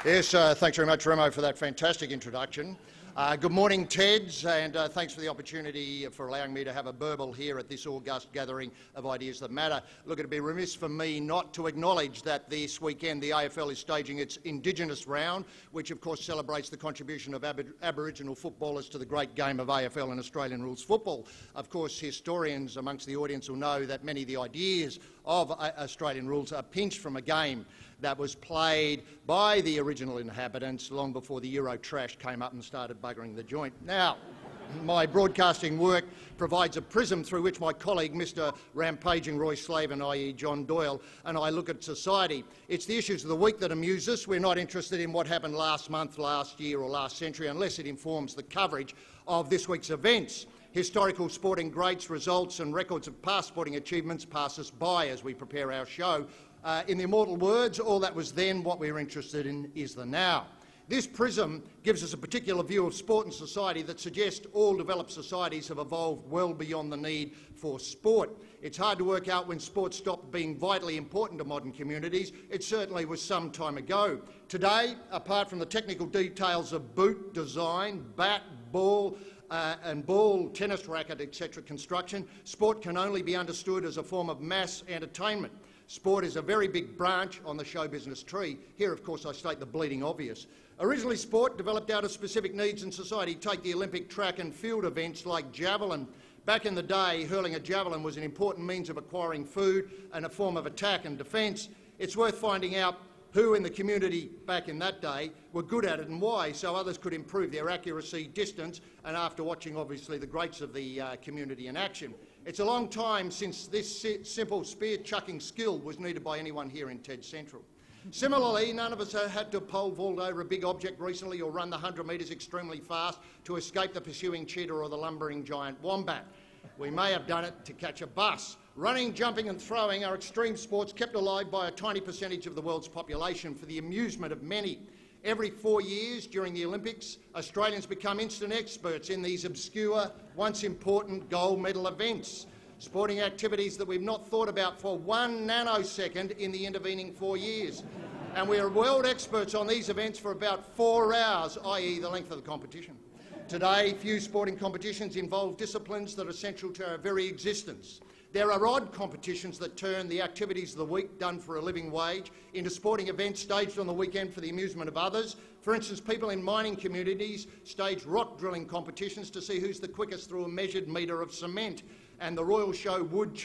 Yes, thanks very much, Remo, for that fantastic introduction. Good morning, Teds, and thanks for the opportunity for allowing me to have a burble here at this august gathering of ideas that matter. Look, it'd be remiss for me not to acknowledge that this weekend the AFL is staging its Indigenous round, which of course celebrates the contribution of Aboriginal footballers to the great game of AFL and Australian rules football. Of course, historians amongst the audience will know that many of the ideas of Australian rules are pinched from a game that was played by the original inhabitants long before the Euro trash came up and started buggering the joint. Now, my broadcasting work provides a prism through which my colleague, Mr Rampaging Roy Slaven, i.e. John Doyle, and I look at society. It's the issues of the week that amuse us. We're not interested in what happened last month, last year or last century unless it informs the coverage of this week's events. Historical sporting greats, results and records of past sporting achievements pass us by as we prepare our show. In the immortal words, all that was then, what we're interested in is the now. This prism gives us a particular view of sport and society that suggests all developed societies have evolved well beyond the need for sport. It's hard to work out when sport stopped being vitally important to modern communities. It certainly was some time ago. Today, apart from the technical details of boot design, bat, ball, tennis racket, etc. construction, sport can only be understood as a form of mass entertainment. Sport is a very big branch on the show business tree. Here, of course, I state the bleeding obvious. Originally, sport developed out of specific needs in society. Take the Olympic track and field events like javelin. Back in the day, hurling a javelin was an important means of acquiring food and a form of attack and defence. It's worth finding out who in the community back in that day were good at it and why, so others could improve their accuracy, distance, and after watching, obviously, the greats of the community in action. It's a long time since this simple spear-chucking skill was needed by anyone here in TED Central. Similarly, none of us have had to pole vault over a big object recently or run the 100 metres extremely fast to escape the pursuing cheetah or the lumbering giant wombat. We may have done it to catch a bus. Running, jumping and throwing are extreme sports kept alive by a tiny percentage of the world's population for the amusement of many. Every 4 years during the Olympics, Australians become instant experts in these obscure, once important gold medal events, sporting activities that we've not thought about for 1 nanosecond in the intervening 4 years. And we are world experts on these events for about 4 hours, i.e. the length of the competition. Today, few sporting competitions involve disciplines that are essential to our very existence. There are odd competitions that turn the activities of the week done for a living wage into sporting events staged on the weekend for the amusement of others. For instance, people in mining communities stage rock drilling competitions to see who's the quickest through a measured metre of cement. And the Royal Show wood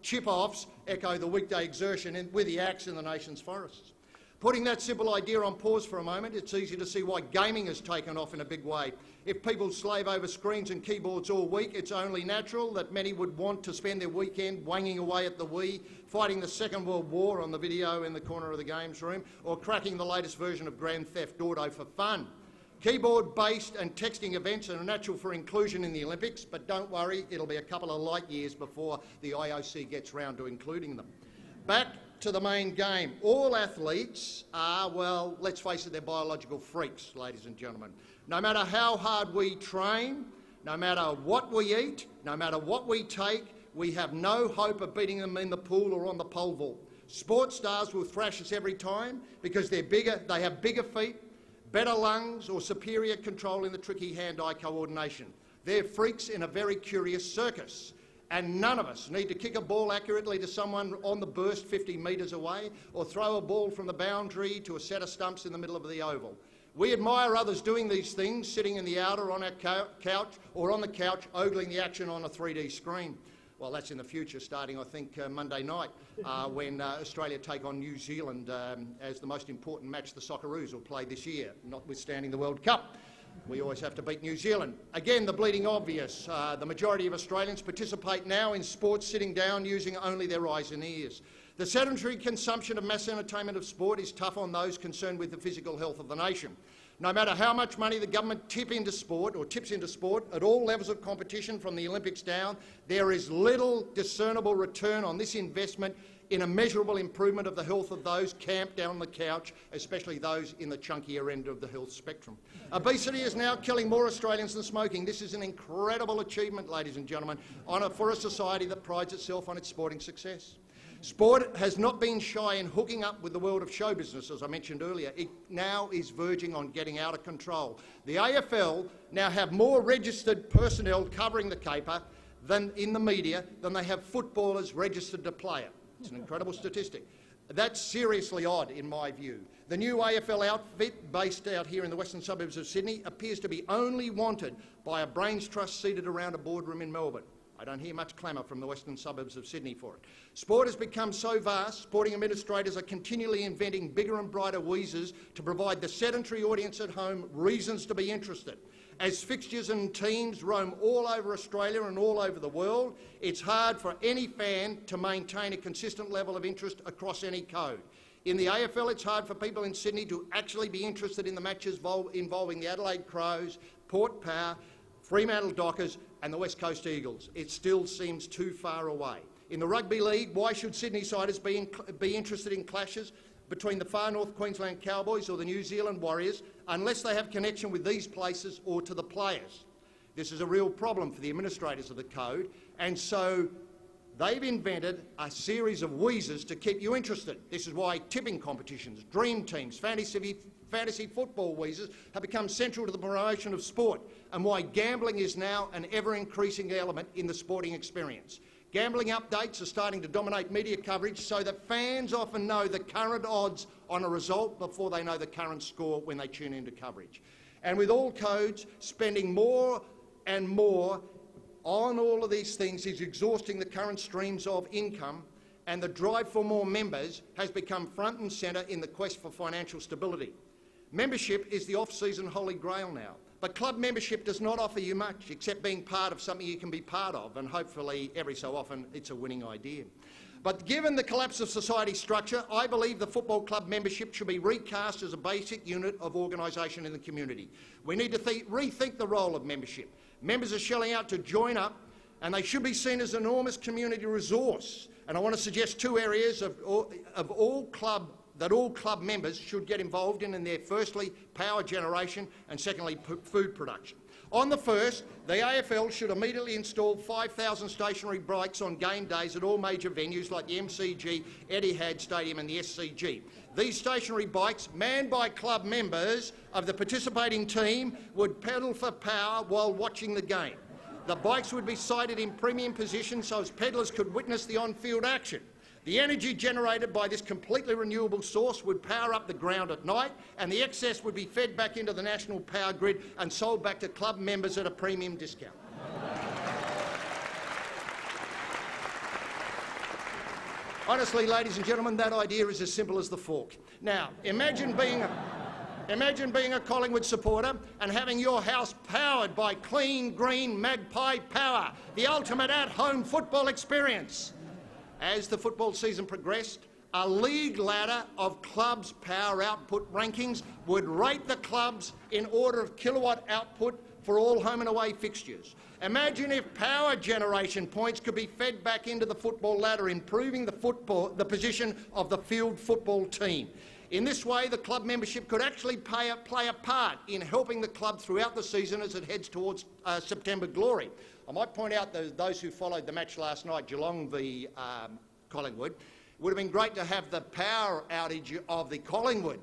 chip-offs echo the weekday exertion with the axe in the nation's forests. Putting that simple idea on pause for a moment, it's easy to see why gaming has taken off in a big way. If people slave over screens and keyboards all week, it's only natural that many would want to spend their weekend wanging away at the Wii, fighting the Second World War on the video in the corner of the games room, or cracking the latest version of Grand Theft Auto for fun. Keyboard-based and texting events are natural for inclusion in the Olympics, but don't worry, it'll be a couple of light years before the IOC gets round to including them. Back to the main game. All athletes are, well, let's face it, they're biological freaks, ladies and gentlemen. No matter how hard we train, no matter what we eat, no matter what we take, we have no hope of beating them in the pool or on the pole vault. Sports stars will thrash us every time because they're bigger, they have bigger feet, better lungs or superior control in the tricky hand-eye coordination. They're freaks in a very curious circus. And none of us need to kick a ball accurately to someone on the burst 50 metres away or throw a ball from the boundary to a set of stumps in the middle of the oval. We admire others doing these things, sitting in the outer on our couch or on the couch ogling the action on a 3D screen. Well, that's in the future, starting, I think, Monday night when Australia take on New Zealand as the most important match the Socceroos will play this year, notwithstanding the World Cup. We always have to beat New Zealand. Again, the bleeding obvious. The majority of Australians participate now in sports sitting down using only their eyes and ears. The sedentary consumption of mass entertainment of sport is tough on those concerned with the physical health of the nation. No matter how much money the government tips into sport at all levels of competition from the Olympics down, there is little discernible return on this investment in a measurable improvement of the health of those camped down on the couch, especially those in the chunkier end of the health spectrum. Obesity is now killing more Australians than smoking. This is an incredible achievement, ladies and gentlemen, for a society that prides itself on its sporting success. Sport has not been shy in hooking up with the world of show business, as I mentioned earlier. It now is verging on getting out of control. The AFL now have more registered personnel covering the caper than in the media than they have footballers registered to play it. It's an incredible statistic. That's seriously odd in my view. The new AFL outfit, based out here in the western suburbs of Sydney, appears to be only wanted by a brains trust seated around a boardroom in Melbourne. I don't hear much clamour from the western suburbs of Sydney for it. Sport has become so vast, sporting administrators are continually inventing bigger and brighter wheezes to provide the sedentary audience at home reasons to be interested. As fixtures and teams roam all over Australia and all over the world, it's hard for any fan to maintain a consistent level of interest across any code. In the AFL, it's hard for people in Sydney to actually be interested in the matches involving the Adelaide Crows, Port Power, Fremantle Dockers and the West Coast Eagles. It still seems too far away. In the Rugby League, why should Sydney-siders be interested in clashes between the far north Queensland Cowboys or the New Zealand Warriors unless they have connection with these places or to the players? This is a real problem for the administrators of the code, and so they've invented a series of wheezes to keep you interested. This is why tipping competitions, dream teams, fantasy football wheezes have become central to the promotion of sport, and why gambling is now an ever-increasing element in the sporting experience. Gambling updates are starting to dominate media coverage so that fans often know the current odds on a result before they know the current score when they tune into coverage. And with all codes, spending more and more on all of these things is exhausting the current streams of income, and the drive for more members has become front and centre in the quest for financial stability. Membership is the off-season holy grail now, but club membership does not offer you much except being part of something you can be part of, and hopefully every so often it's a winning idea. But given the collapse of society structure, I believe the football club membership should be recast as a basic unit of organisation in the community. We need to rethink the role of membership. Members are shelling out to join up, and they should be seen as an enormous community resource. And I want to suggest two areas that all club members should get involved in, and they're firstly power generation and secondly food production. On the first, the AFL should immediately install 5,000 stationary bikes on game days at all major venues like the MCG, Etihad Stadium and the SCG. These stationary bikes, manned by club members of the participating team, would pedal for power while watching the game. The bikes would be sited in premium positions so as pedalers could witness the on-field action. The energy generated by this completely renewable source would power up the ground at night, and the excess would be fed back into the national power grid and sold back to club members at a premium discount. Honestly, ladies and gentlemen, that idea is as simple as the fork. Now, imagine being a Collingwood supporter and having your house powered by clean, green Magpie power, the ultimate at-home football experience. As the football season progressed, a league ladder of clubs' power output rankings would rate the clubs in order of kilowatt output for all home and away fixtures. Imagine if power generation points could be fed back into the football ladder, improving the position of the field football team. In this way, the club membership could actually play a part in helping the club throughout the season as it heads towards September glory. I might point out that those who followed the match last night, Geelong v Collingwood, it would have been great to have the power outage of the Collingwood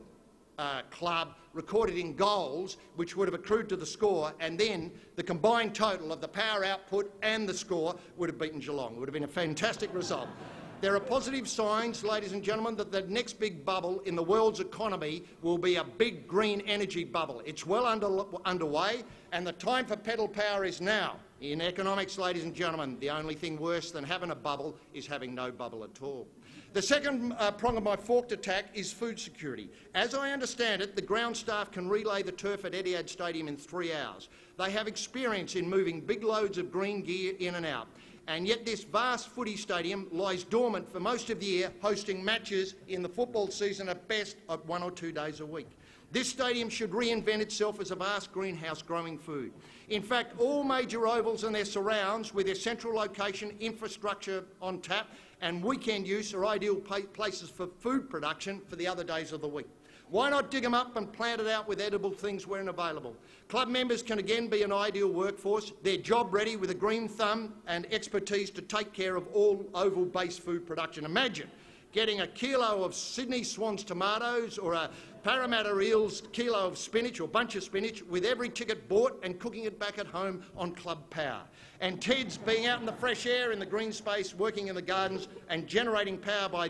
club recorded in goals, which would have accrued to the score, and then the combined total of the power output and the score would have beaten Geelong. It would have been a fantastic result. There are positive signs, ladies and gentlemen, that the next big bubble in the world's economy will be a big green energy bubble. It's well underway, and the time for pedal power is now. In economics, ladies and gentlemen, the only thing worse than having a bubble is having no bubble at all. The second prong of my forked attack is food security. As I understand it, the ground staff can relay the turf at Etihad Stadium in 3 hours. They have experience in moving big loads of green gear in and out. And yet this vast footy stadium lies dormant for most of the year, hosting matches in the football season at best at 1 or 2 days a week. This stadium should reinvent itself as a vast greenhouse growing food. In fact, all major ovals and their surrounds, with their central location, infrastructure on tap and weekend use, are ideal places for food production for the other days of the week. Why not dig them up and plant it out with edible things when available? Club members can again be an ideal workforce. They're job ready with a green thumb and expertise to take care of all oval-based food production. Imagine getting a kilo of Sydney Swans tomatoes or a Parramatta Eels kilo of spinach or bunch of spinach with every ticket bought and cooking it back at home on Club Power. And Ted's being out in the fresh air, in the green space, working in the gardens and generating power by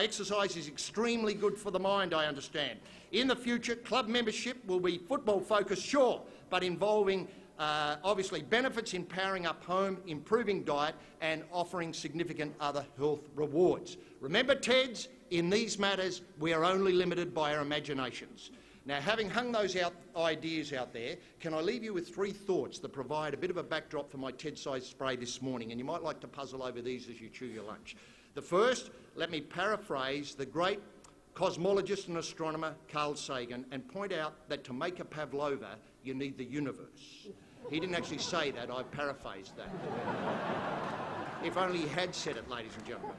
exercise is extremely good for the mind, I understand. In the future, club membership will be football focused, sure, but involving obviously benefits in powering up home, improving diet and offering significant other health rewards. Remember, Teds, in these matters we are only limited by our imaginations. Now, having hung those ideas out there, can I leave you with 3 thoughts that provide a bit of a backdrop for my TED-sized spray this morning, and you might like to puzzle over these as you chew your lunch. The first, let me paraphrase the great cosmologist and astronomer Carl Sagan and point out that to make a pavlova you need the universe. He didn't actually say that, I paraphrased that. If only he had said it, ladies and gentlemen.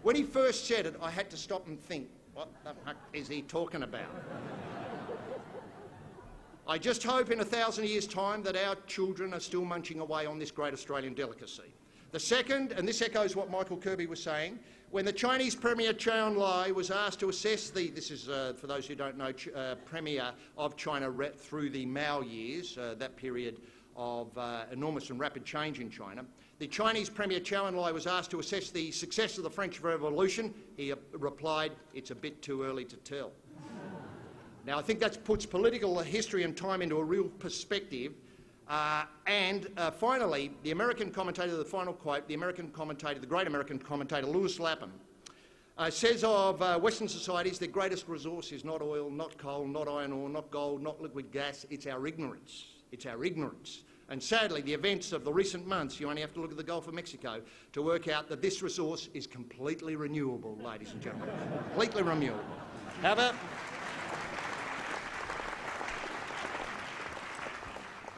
When he first said it, I had to stop and think, what the fuck is he talking about? I just hope in 1,000 years' time that our children are still munching away on this great Australian delicacy. The second, and this echoes what Michael Kirby was saying, when the Chinese Premier Zhou Enlai was asked to assess this is, for those who don't know, Premier of China through the Mao years, that period of enormous and rapid change in China. The Chinese Premier Zhou Enlai was asked to assess the success of the French Revolution. He replied, "It's a bit too early to tell." Now, I think that puts political history and time into a real perspective. Finally, the American commentator, the final quote, the great American commentator Lewis Lapham, says of Western societies, their greatest resource is not oil, not coal, not iron ore, not gold, not liquid gas, it's our ignorance. It's our ignorance. And sadly, the events of the recent months, you only have to look at the Gulf of Mexico to work out that this resource is completely renewable, ladies and gentlemen. Completely renewable.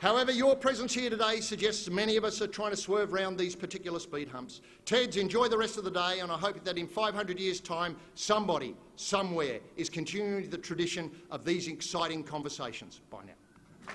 However, your presence here today suggests many of us are trying to swerve around these particular speed humps. Teds, enjoy the rest of the day, and I hope that in 500 years' time, somebody, somewhere, is continuing the tradition of these exciting conversations. Bye now.